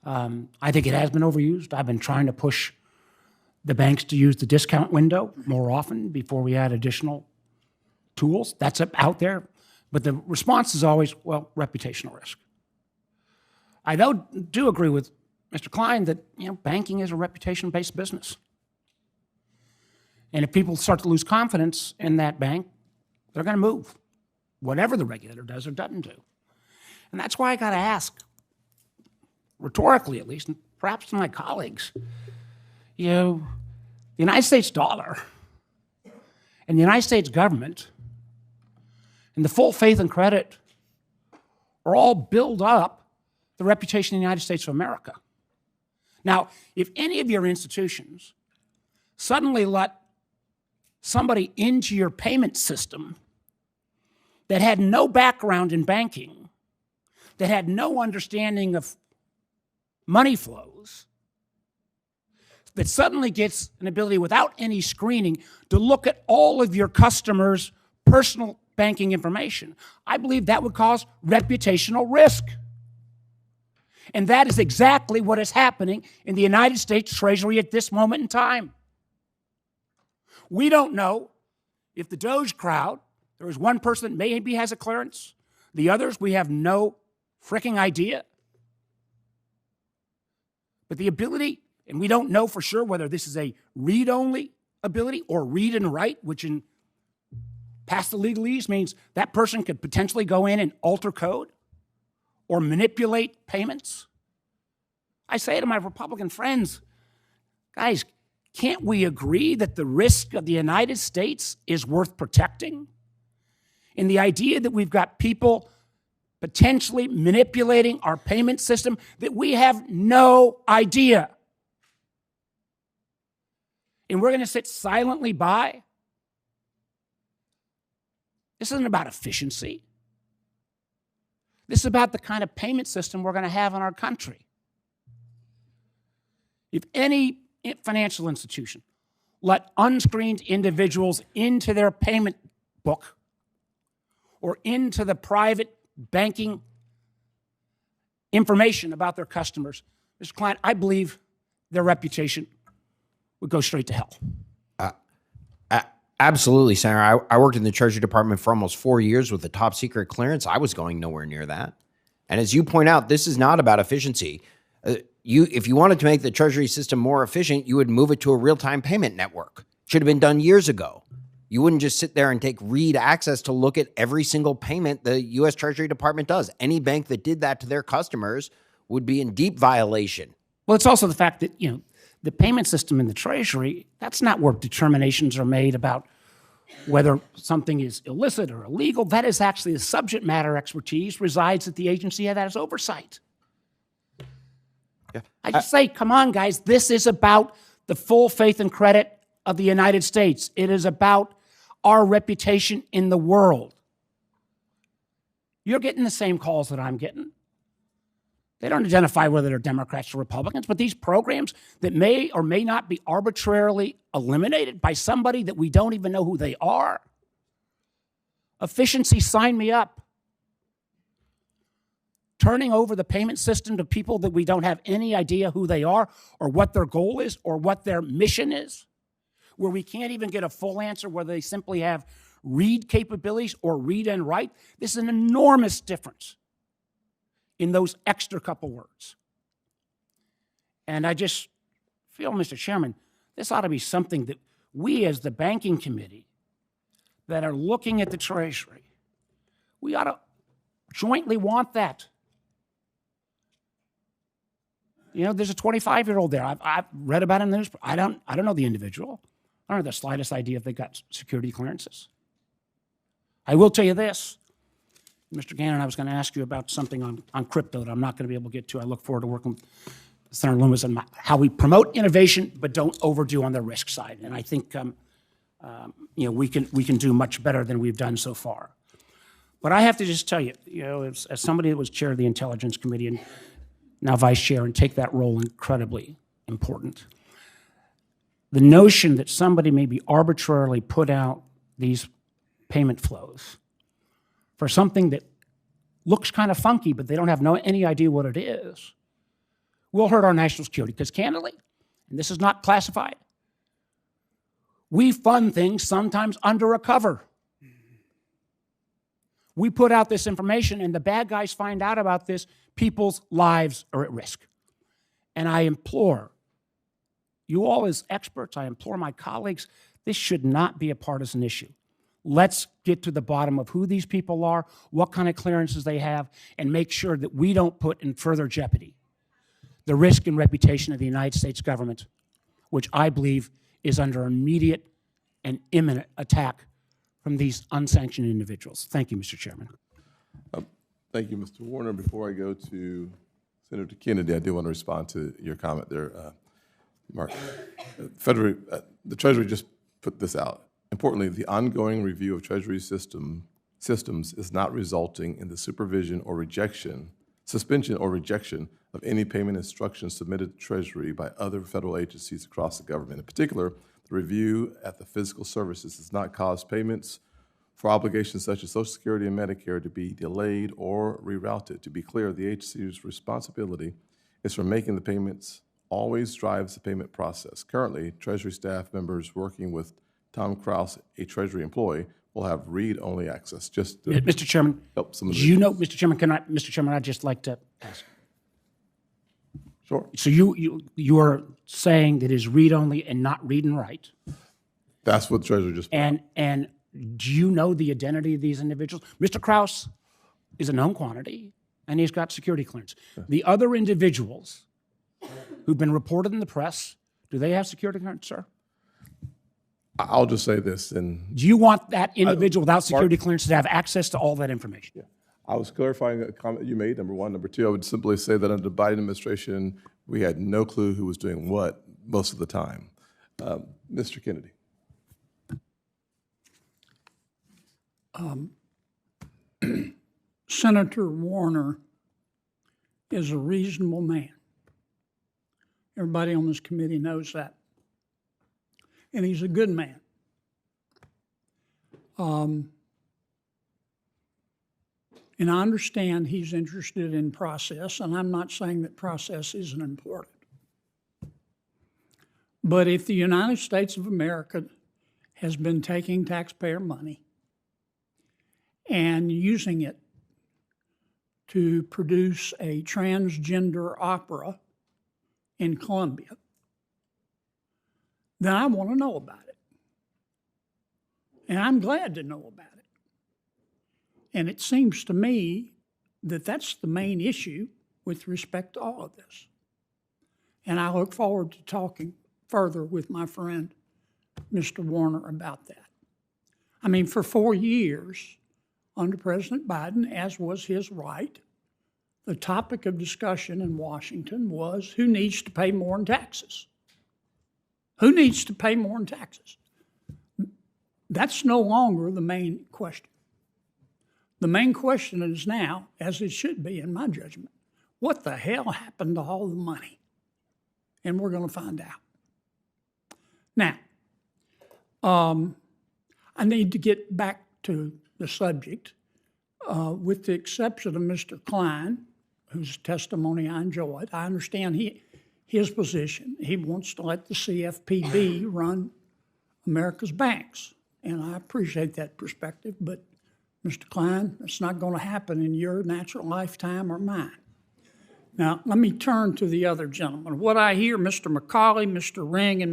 I think it has been overused. I've been trying to push the banks to use the discount window more often before we add additional tools. That's out there. But the response is always, well, reputational risk. I do agree with Mr. Klein that banking is a reputation-based business. And if people start to lose confidence in that bank, they're going to move, whatever the regulator does or doesn't do. And that's why I got to ask, rhetorically at least, and perhaps to my colleagues, the United States dollar and the United States government and the full faith and credit are all build up the reputation of the United States of America. Now, if any of your institutions suddenly let somebody into your payment system that had no background in banking, that had no understanding of money flows, that suddenly gets an ability without any screening to look at all of your customers' personal banking information, I believe that would cause reputational risk. And that is exactly what is happening in the United States Treasury at this moment in time. We don't know if the DOGE crowd, there is one person that maybe has a clearance, the others, we have no freaking idea. But the ability, and we don't know for sure whether this is a read-only ability or read and write, which in past the legalese means that person could potentially go in and alter code or manipulate payments. I say to my Republican friends, guys, can't we agree that the risk of the United States is worth protecting? And the idea that we've got people potentially manipulating our payment system that we have no idea. And we're going to sit silently by? This isn't about efficiency. This is about the kind of payment system we're going to have in our country. If any financial institution let unscreened individuals into their payment book or into the private banking information about their customers, Mr. Klein, I believe their reputation would go straight to hell. Absolutely, Senator. I worked in the Treasury Department for almost 4 years with a top secret clearance. I was going nowhere near that. And as you point out, this is not about efficiency. If you wanted to make the Treasury system more efficient, you would move it to a real-time payment network. Should have been done years ago. You wouldn't just sit there and take read access to look at every single payment the U.S. Treasury Department does. Any bank that did that to their customers would be in deep violation. Well, it's also the fact that, the payment system in the Treasury, that's not where determinations are made about whether something is illicit or illegal. That is actually the subject matter expertise resides at the agency that has oversight. Yeah. I just say, come on, guys, this is about the full faith and credit of the United States. It is about our reputation in the world. You're getting the same calls that I'm getting. They don't identify whether they're Democrats or Republicans, but these programs that may or may not be arbitrarily eliminated by somebody that we don't even know who they are. Efficiency, sign me up. Turning over the payment system to people that we don't have any idea who they are or what their goal is or what their mission is, where we can't even get a full answer whether they simply have read capabilities or read and write. This is an enormous difference in those extra couple words. And I just feel, Mr. Chairman, this ought to be something that we as the Banking Committee that are looking at the Treasury, we ought to jointly want that. There's a 25-year-old there. I've read about him in the news. I don't know the individual. I don't have the slightest idea if they got security clearances. I will tell you this. Mr. Gannon, I was going to ask you about something on crypto that I'm not going to be able to get to. I look forward to working with Senator Loomis on how we promote innovation but don't overdo on the risk side. And I think we can do much better than we've done so far. But I have to just tell you, as somebody that was chair of the Intelligence Committee and now vice chair and take that role incredibly important, the notion that somebody maybe arbitrarily put out these payment flows for something that looks kind of funky, but they don't have any idea what it is, will hurt our national security. Because candidly, and this is not classified, we fund things sometimes under a cover. We put out this information, and the bad guys find out about this. People's lives are at risk. And I implore you all as experts, I implore my colleagues, this should not be a partisan issue. Let's get to the bottom of who these people are, what kind of clearances they have, and make sure that we don't put in further jeopardy the risk and reputation of the United States government, which I believe is under immediate and imminent attack from these unsanctioned individuals. Thank you, Mr. Chairman. Thank you, Mr. Warner. Before I go to Senator Kennedy, I do want to respond to your comment there, Mark. The Treasury just put this out. Importantly, the ongoing review of Treasury systems is not resulting in the suspension or rejection of any payment instructions submitted to Treasury by other federal agencies across the government. In particular, the review at the physical services does not cause payments for obligations such as Social Security and Medicare to be delayed or rerouted. To be clear, the agency's responsibility is for making the payments, always drives the payment process. Currently, Treasury staff members working with Tom Krause, a Treasury employee, will have read-only access. Just to Mr. Chairman, help some of the Mr. Chairman, Mr. Chairman, I'd just like to ask. Sure. So you are saying that it is read-only and not read and write? That's what the Treasury just put out. And do you know the identity of these individuals? Mr. Krause is a known quantity, and he's got security clearance. The other individuals who've been reported in the press, do they have security clearance, sir? I'll just say this. And do you want that individual without security clearance to have access to all that information? Yeah. I was clarifying a comment you made, number one. Number two, I would simply say that under the Biden administration, we had no clue who was doing what most of the time. Mr. Kennedy. Senator Warner is a reasonable man. Everybody on this committee knows that. And he's a good man. And I understand he's interested in process, and I'm not saying that process isn't important. But if the United States of America has been taking taxpayer money and using it to produce a transgender opera in Colombia, then I want to know about it. And I'm glad to know about it. And it seems to me that that's the main issue with respect to all of this. And I look forward to talking further with my friend, Mr. Warner, about that. I mean, for 4 years, under President Biden, as was his right, the topic of discussion in Washington was who needs to pay more in taxes? Who needs to pay more in taxes? That's no longer the main question. The main question is now, as it should be in my judgment, what the hell happened to all the money? And we're going to find out. Now, I need to get back to the subject. With the exception of Mr. Klein, whose testimony I enjoyed, I understand his position. He wants to let the CFPB run America's banks. And I appreciate that perspective, but Mr. Klein, it's not going to happen in your natural lifetime or mine. Now, let me turn to the other gentleman. What I hear, Mr. McCauley, Mr. Ring, and